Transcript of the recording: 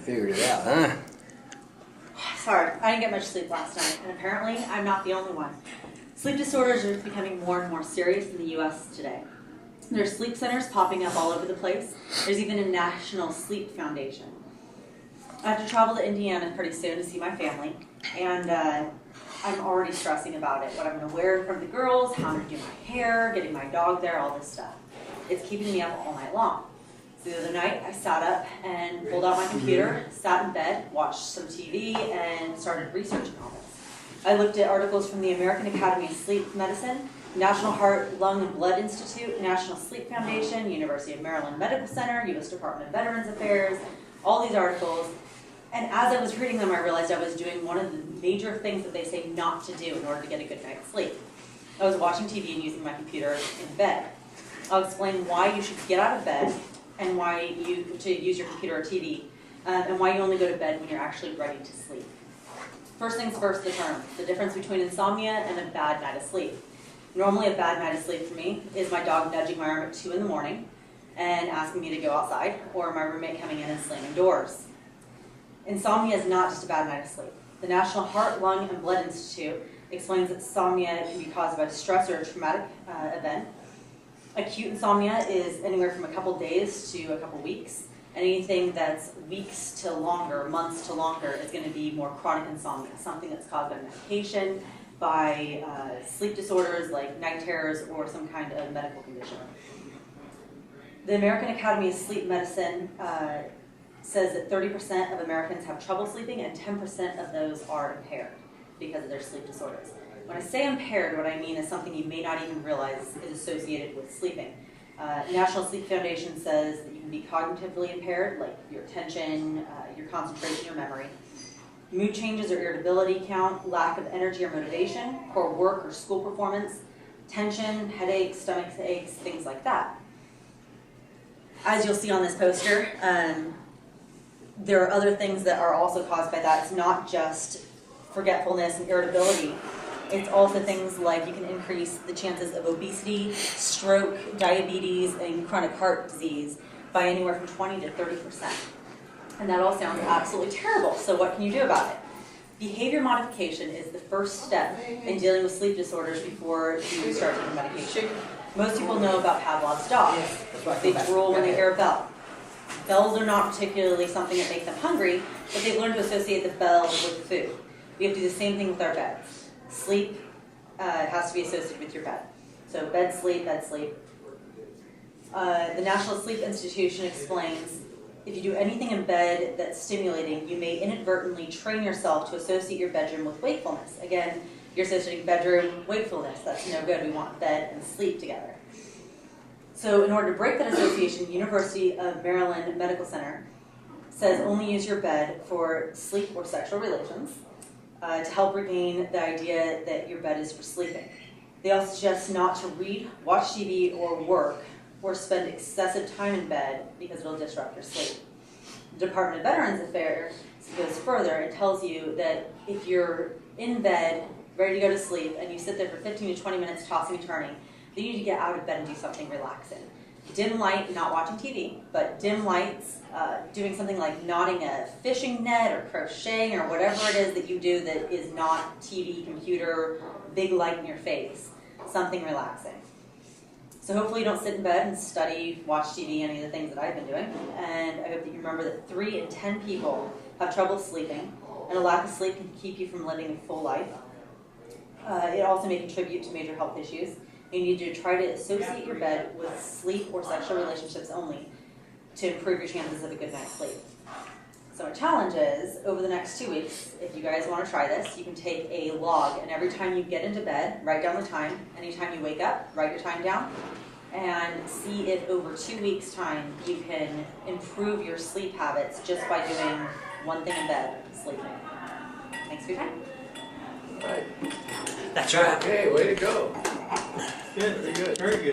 figured it out, huh? Sorry, I didn't get much sleep last night, and apparently I'm not the only one. Sleep disorders are becoming more and more serious in the U.S. today. There's sleep centers popping up all over the place. There's even a National Sleep Foundation. I have to travel to Indiana pretty soon to see my family, and I'm already stressing about it. What I'm going to wear in front of the girls, how I'm going to do my hair, getting my dog there, all this stuff. It's keeping me up all night long. So the other night, I sat up and pulled out my computer, sat in bed, watched some TV, and started researching all this. I looked at articles from the American Academy of Sleep Medicine, National Heart, Lung, and Blood Institute, National Sleep Foundation, University of Maryland Medical Center, U.S. Department of Veterans Affairs, all these articles. And as I was reading them, I realized I was doing one of the major things that they say not to do in order to get a good night's sleep. I was watching TV and using my computer in bed. I'll explain why you should get out of bed and why you to use your computer or TV, and why you only go to bed when you're actually ready to sleep. First things first, the difference between insomnia and a bad night of sleep. Normally a bad night of sleep for me is my dog nudging my arm at 2 in the morning and asking me to go outside, or my roommate coming in and slamming doors. Insomnia is not just a bad night of sleep. The National Heart, Lung, and Blood Institute explains that insomnia can be caused by stress or a traumatic event. Acute insomnia is anywhere from a couple days to a couple weeks. Anything that's weeks to longer, months to longer, is going to be more chronic insomnia, something that's caused by medication, by sleep disorders like night terrors, or some kind of medical condition. The American Academy of Sleep Medicine says that 30% of Americans have trouble sleeping, and 10% of those are impaired because of their sleep disorders. When I say impaired, what I mean is something you may not even realize is associated with sleeping. National Sleep Foundation says that you can be cognitively impaired, like your attention, your concentration, your memory. Mood changes or irritability count, lack of energy or motivation, poor work or school performance, tension, headaches, stomach aches, things like that. As you'll see on this poster, there are other things that are also caused by that. It's not just forgetfulness and irritability. It's also things like you can increase the chances of obesity, stroke, diabetes, and chronic heart disease by anywhere from 20 to 30%. And that all sounds absolutely terrible, so what can you do about it? Behavior modification is the first step in dealing with sleep disorders before you start taking medication. Most people know about Pavlov's dog. They drool when they hear a bell. Bells are not particularly something that make them hungry, but they've learned to associate the bell with food. We have to do the same thing with our beds. Sleep has to be associated with your bed. So bed sleep, bed sleep. The National Sleep Institution explains, if you do anything in bed that's stimulating, you may inadvertently train yourself to associate your bedroom with wakefulness. Again, you're associating bedroom, wakefulness. That's no good. We want bed and sleep together. So in order to break that association, University of Maryland Medical Center says only use your bed for sleep or sexual relations to help regain the idea that your bed is for sleeping. They also suggest not to read, watch TV, or work, or spend excessive time in bed because it'll disrupt your sleep. The Department of Veterans Affairs goes further and tells you that if you're in bed, ready to go to sleep, and you sit there for 15 to 20 minutes tossing and turning, then you need to get out of bed and do something relaxing. Dim light, not watching TV, but dim lights, doing something like knotting a fishing net or crocheting or whatever it is that you do that is not TV, computer, big light in your face, something relaxing. So hopefully you don't sit in bed and study, watch TV, any of the things that I've been doing. And I hope that you remember that 3 in 10 people have trouble sleeping, and a lack of sleep can keep you from living a full life. It also may contribute to major health issues. You need to try to associate your bed with sleep or sexual relationships only to improve your chances of a good night's sleep. So my challenge is, over the next 2 weeks, if you guys want to try this, you can take a log, and every time you get into bed, write down the time. Anytime you wake up, write your time down, and see if over 2 weeks' time you can improve your sleep habits just by doing one thing in bed, sleeping. Thanks for your time. Right. That's right. Okay, way to go. Good. Very good. Very good.